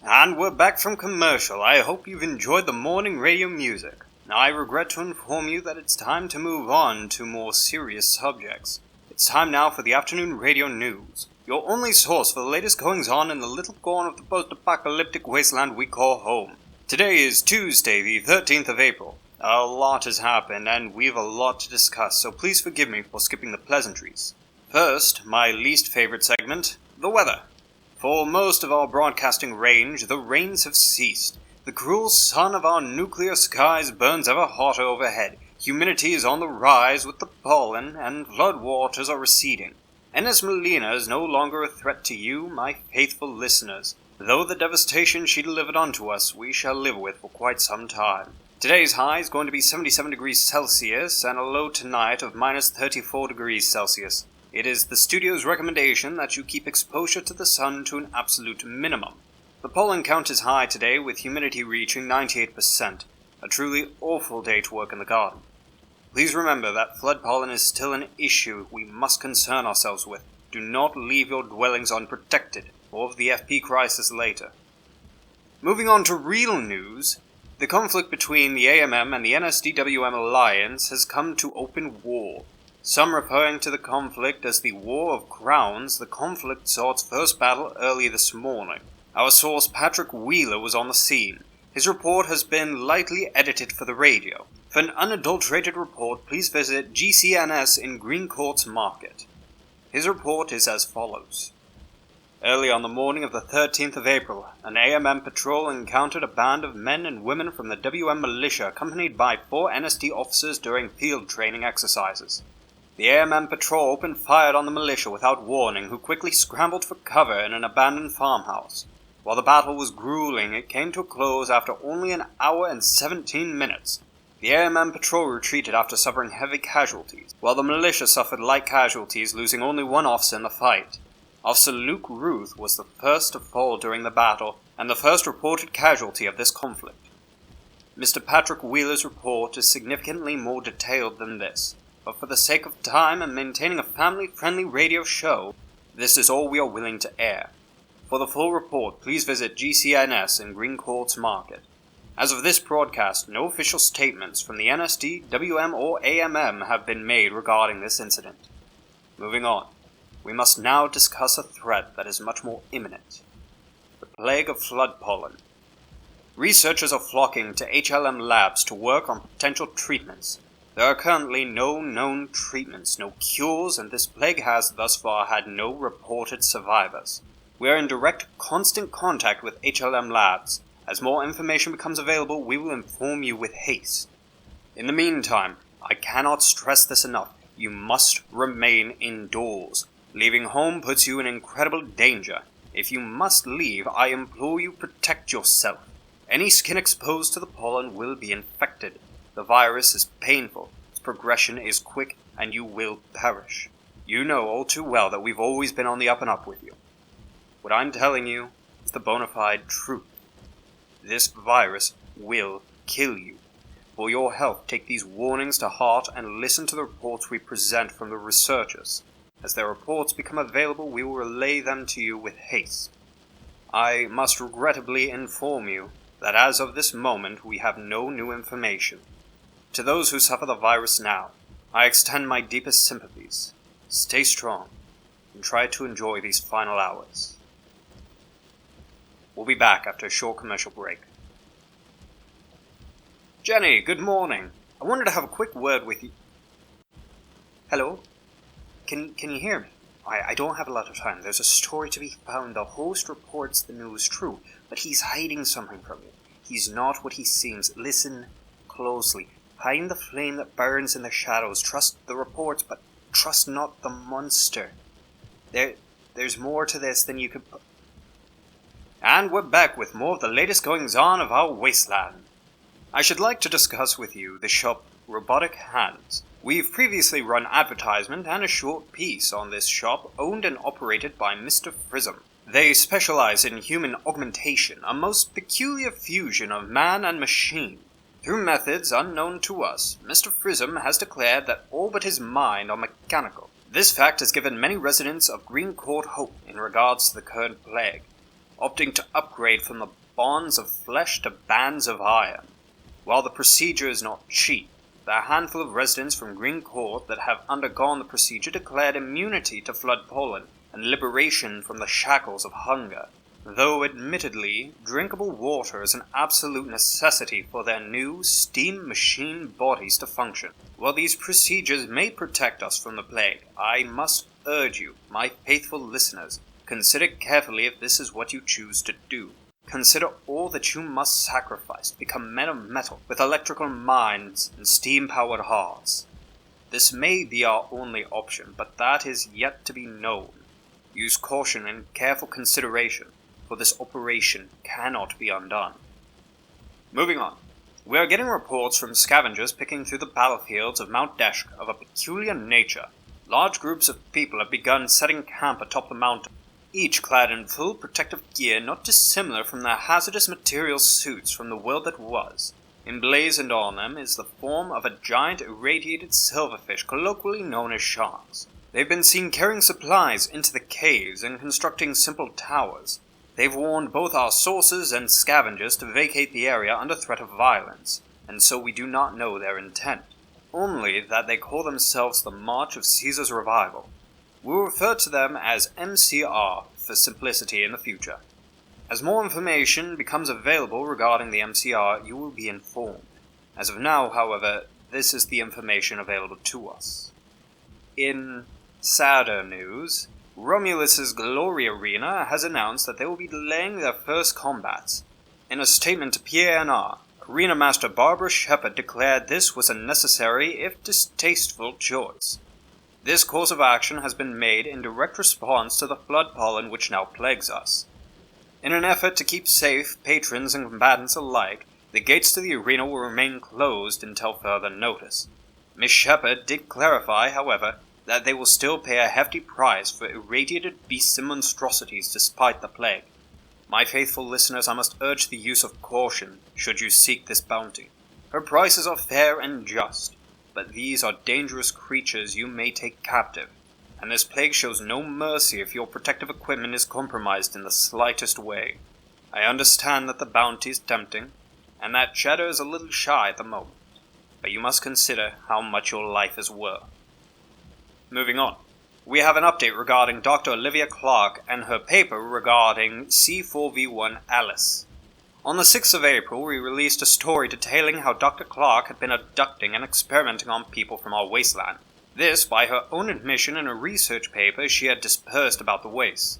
And we're back from commercial. I hope you've enjoyed the morning radio music. Now I regret to inform you that it's time to move on to more serious subjects. It's time now for the afternoon radio news, your only source for the latest goings-on in the little corner of the post-apocalyptic wasteland we call home. Today is Tuesday, the 13th of April. A lot has happened, and we've a lot to discuss, so please forgive me for skipping the pleasantries. First, my least favorite segment, the weather. For most of our broadcasting range, the rains have ceased. The cruel sun of our nuclear skies burns ever hotter overhead. Humidity is on the rise with the pollen, and flood waters are receding. Ines Melina is no longer a threat to you, my faithful listeners, though the devastation she delivered unto us we shall live with for quite some time. Today's high is going to be 77 degrees Celsius, and a low tonight of minus 34 degrees Celsius. It is the studio's recommendation that you keep exposure to the sun to an absolute minimum. The pollen count is high today, with humidity reaching 98%, a truly awful day to work in the garden. Please remember that flood pollen is still an issue we must concern ourselves with. Do not leave your dwellings unprotected, or of the FP crisis later. Moving on to real news, the conflict between the AMM and the NSDWM alliance has come to open war. Some referring to the conflict as the War of Crowns, the conflict saw its first battle early this morning. Our source Patrick Wheeler was on the scene. His report has been lightly edited for the radio. For an unadulterated report, please visit GCNS in Green Courts Market. His report is as follows. Early on the morning of the 13th of April, an AMM patrol encountered a band of men and women from the WM militia accompanied by 4 NSD officers during field training exercises. The AMM patrol opened fire on the militia without warning, who quickly scrambled for cover in an abandoned farmhouse. While the battle was grueling, it came to a close after only an hour and 17 minutes. The AMM patrol retreated after suffering heavy casualties, while the militia suffered light casualties, losing only 1 officer in the fight. Officer Luke Ruth was the first to fall during the battle, and the first reported casualty of this conflict. Mr. Patrick Wheeler's report is significantly more detailed than this, but for the sake of time and maintaining a family-friendly radio show, this is all we are willing to air. For the full report, please visit GCNS in Green Courts Market. As of this broadcast, no official statements from the NSD, WM, or AMM have been made regarding this incident. Moving on. We must now discuss a threat that is much more imminent. The plague of flood pollen. Researchers are flocking to HLM labs to work on potential treatments. There are currently no known treatments, no cures, and this plague has thus far had no reported survivors. We are in direct, constant contact with HLM labs. As more information becomes available, we will inform you with haste. In the meantime, I cannot stress this enough. You must remain indoors. Leaving home puts you in incredible danger. If you must leave, I implore you protect yourself. Any skin exposed to the pollen will be infected. The virus is painful, its progression is quick, and you will perish. You know all too well that we've always been on the up and up with you. What I'm telling you is the bona fide truth. This virus will kill you. For your health, take these warnings to heart and listen to the reports we present from the researchers. As their reports become available, we will relay them to you with haste. I must regrettably inform you that as of this moment we have no new information. To those who suffer the virus now, I extend my deepest sympathies. Stay strong and try to enjoy these final hours. We'll be back after a short commercial break. Jenny, good morning. I wanted to have a quick word with you. Hello? Can you hear me? I don't have a lot of time. There's a story to be found. The host reports the news true, but he's hiding something from you. He's not what he seems. Listen closely. Find the flame that burns in the shadows. Trust the reports, but trust not the monster. There's more to this than you could... And we're back with more of the latest goings-on of our wasteland. I should like to discuss with you the shop Robotic Hands. We've previously run advertisement and a short piece on this shop owned and operated by Mr. Prism. They specialize in human augmentation, a most peculiar fusion of man and machine. Through methods unknown to us, Mr. Prism has declared that all but his mind are mechanical. This fact has given many residents of Green Court hope in regards to the current plague. opting to upgrade from the bonds of flesh to bands of iron. While the procedure is not cheap, there are a handful of residents from Green Court that have undergone the procedure declared immunity to flood pollen and liberation from the shackles of hunger, though admittedly, drinkable water is an absolute necessity for their new steam machine bodies to function. While these procedures may protect us from the plague, I must urge you, my faithful listeners, consider carefully if this is what you choose to do. Consider all that you must sacrifice to become men of metal with electrical minds and steam-powered hearts. This may be our only option, but that is yet to be known. Use caution and careful consideration, for this operation cannot be undone. Moving on. We are getting reports from scavengers picking through the battlefields of Mount Desk of a peculiar nature. Large groups of people have begun setting camp atop the mountain, each clad in full protective gear not dissimilar from their hazardous material suits from the world that was. Emblazoned on them is the form of a giant irradiated silverfish colloquially known as sharks. They've been seen carrying supplies into the caves and constructing simple towers. They've warned both our sources and scavengers to vacate the area under threat of violence, and so we do not know their intent. Only that they call themselves the March of Caesar's Revival. We will refer to them as MCR for simplicity in the future. As more information becomes available regarding the MCR, you will be informed. As of now, however, this is the information available to us. In sadder news, Romulus's Glory Arena has announced that they will be delaying their first combats. In a statement to P.A.N.R, Arena Master Barbara Shepard declared this was a necessary, if distasteful, choice. This course of action has been made in direct response to the flood pollen which now plagues us. In an effort to keep safe patrons and combatants alike, the gates to the arena will remain closed until further notice. Miss Shepard did clarify, however, that they will still pay a hefty price for irradiated beasts and monstrosities despite the plague. My faithful listeners, I must urge the use of caution should you seek this bounty. Her prices are fair and just, but these are dangerous creatures you may take captive, and this plague shows no mercy if your protective equipment is compromised in the slightest way. I understand that the bounty is tempting, and that Cheddar is a little shy at the moment, but you must consider how much your life is worth. Moving on. We have an update regarding Dr. Olivia Clark and her paper regarding C4V1 Alice. On the 6th of April, we released a story detailing how Dr. Clark had been abducting and experimenting on people from our wasteland. This, by her own admission in a research paper she had dispersed about the waste.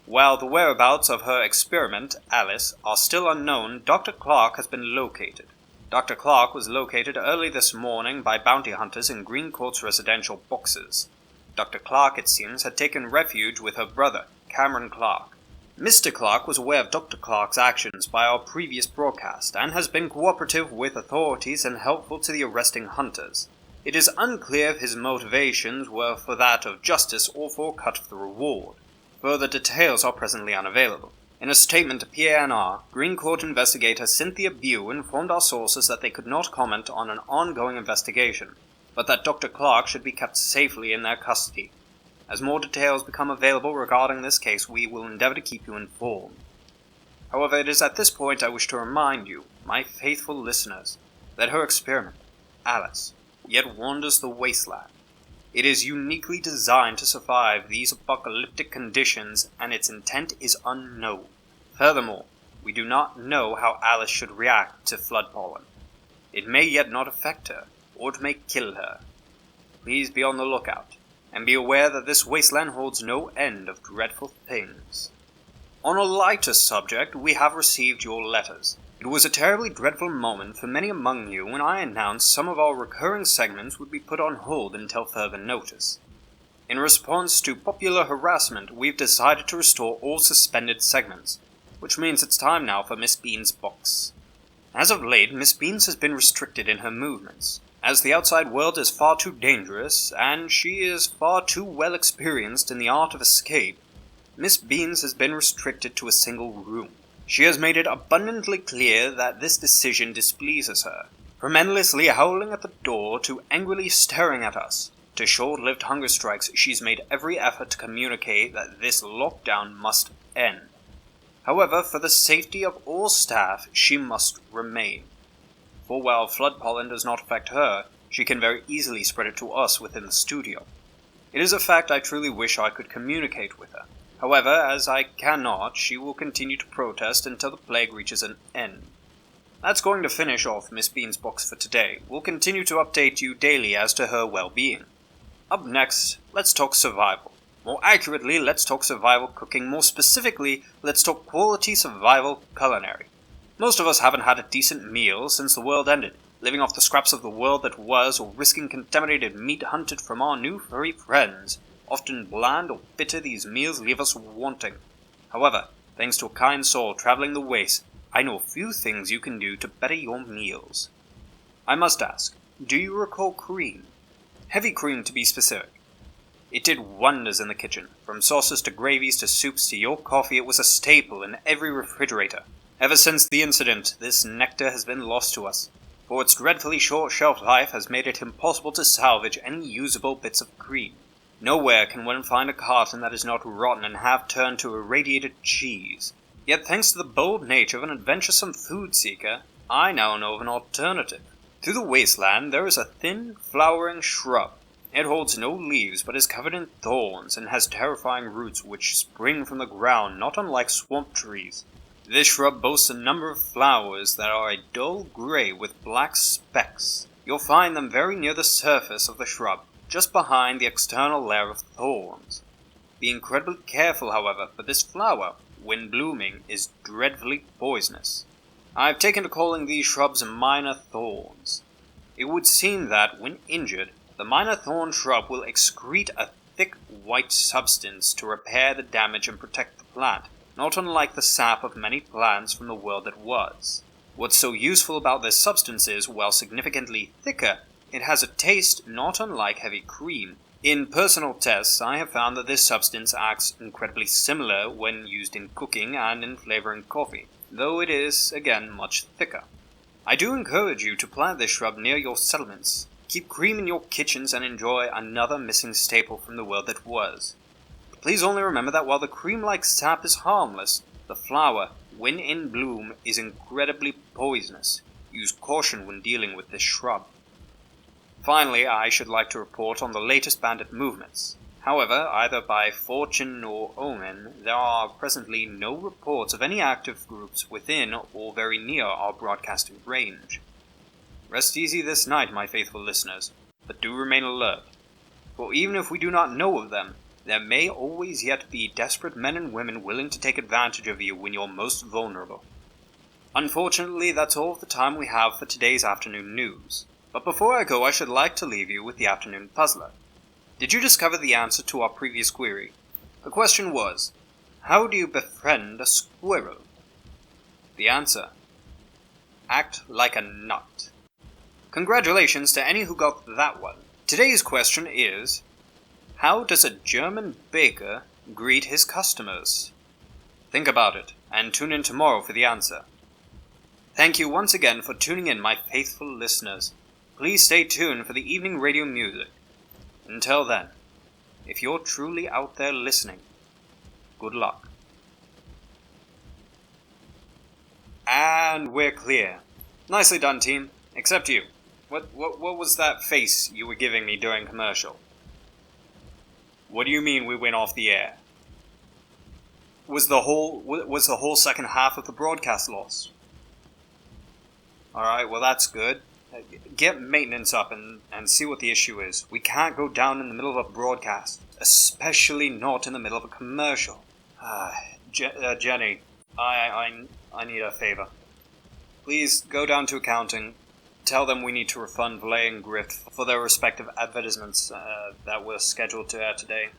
While the whereabouts of her experiment, Alice, are still unknown, Dr. Clark has been located. Dr. Clark was located early this morning by bounty hunters in Green Court's residential boxes. Dr. Clark, it seems, had taken refuge with her brother, Cameron Clark. Mr. Clark was aware of Dr. Clark's actions by our previous broadcast, and has been cooperative with authorities and helpful to the arresting hunters. It is unclear if his motivations were for that of justice or for a cut of the reward. Further details are presently unavailable. In a statement to P.A.N.R, Green Court investigator Cynthia Bew informed our sources that they could not comment on an ongoing investigation, but that Dr. Clark should be kept safely in their custody. As more details become available regarding this case, we will endeavor to keep you informed. However, it is at this point I wish to remind you, my faithful listeners, that her experiment, Alice, yet wanders the wasteland. It is uniquely designed to survive these apocalyptic conditions, and its intent is unknown. Furthermore, we do not know how Alice should react to flood pollen. It may yet not affect her, or it may kill her. Please be on the lookout, and be aware that this wasteland holds no end of dreadful things. On a lighter subject, we have received your letters. It was a terribly dreadful moment for many among you when I announced some of our recurring segments would be put on hold until further notice. In response to popular harassment, we've decided to restore all suspended segments, which means it's time now for Miss Bean's box. As of late, Miss Beans has been restricted in her movements, as the outside world is far too dangerous, and she is far too well experienced in the art of escape. Miss Beans has been restricted to a single room. She has made it abundantly clear that this decision displeases her. From endlessly howling at the door to angrily staring at us, to short-lived hunger strikes, she's made every effort to communicate that this lockdown must end. However, for the safety of all staff, she must remain. For while flood pollen does not affect her, she can very easily spread it to us within the studio. It is a fact I truly wish I could communicate with her. However, as I cannot, she will continue to protest until the plague reaches an end. That's going to finish off Miss Bean's box for today. We'll continue to update you daily as to her well-being. Up next, let's talk survival. More accurately, let's talk survival cooking. More specifically, let's talk quality survival culinary. Most of us haven't had a decent meal since the world ended, living off the scraps of the world that was, or risking contaminated meat hunted from our new furry friends. Often bland or bitter, these meals leave us wanting. However, thanks to a kind soul traveling the waste, I know a few things you can do to better your meals. I must ask, do you recall cream? Heavy cream to be specific. It did wonders in the kitchen. From sauces to gravies to soups to your coffee, it was a staple in every refrigerator. Ever since the incident, this nectar has been lost to us, for its dreadfully short shelf life has made it impossible to salvage any usable bits of cream. Nowhere can one find a carton that is not rotten and half turned to irradiated cheese. Yet thanks to the bold nature of an adventuresome food seeker, I now know of an alternative. Through the wasteland there is a thin, flowering shrub. It holds no leaves but is covered in thorns and has terrifying roots which spring from the ground not unlike swamp trees. This shrub boasts a number of flowers that are a dull gray with black specks. You'll find them very near the surface of the shrub, just behind the external layer of thorns. Be incredibly careful, however, for this flower, when blooming, is dreadfully poisonous. I have taken to calling these shrubs minor thorns. It would seem that, when injured, the minor thorn shrub will excrete a thick white substance to repair the damage and protect the plant, not unlike the sap of many plants from the world that was. What's so useful about this substance is, while significantly thicker, it has a taste not unlike heavy cream. In personal tests, I have found that this substance acts incredibly similar when used in cooking and in flavoring coffee, though it is, again, much thicker. I do encourage you to plant this shrub near your settlements. Keep cream in your kitchens and enjoy another missing staple from the world that was. Please only remember that while the cream-like sap is harmless, the flower, when in bloom, is incredibly poisonous. Use caution when dealing with this shrub. Finally, I should like to report on the latest bandit movements. However, either by fortune or omen, there are presently no reports of any active groups within or very near our broadcasting range. Rest easy this night, my faithful listeners, but do remain alert, for even if we do not know of them, there may always yet be desperate men and women willing to take advantage of you when you're most vulnerable. Unfortunately, that's all the time we have for today's afternoon news. But before I go, I should like to leave you with the afternoon puzzler. Did you discover the answer to our previous query? The question was, how do you befriend a squirrel? The answer, act like a nut. Congratulations to any who got that one. Today's question is, how does a German baker greet his customers? Think about it, and tune in tomorrow for the answer. Thank you once again for tuning in, my faithful listeners. Please stay tuned for the evening radio music. Until then, if you're truly out there listening, good luck. And we're clear. Nicely done, team. Except you. What was that face you were giving me during commercial? What do you mean we went off the air? Was the whole second half of the broadcast lost? Alright, well that's good. Get maintenance up and see what the issue is. We can't go down in the middle of a broadcast, especially not in the middle of a commercial. Jenny, I need a favor. Please go down to accounting. Tell them we need to refund Valet and Grift for their respective advertisements that were scheduled to air today.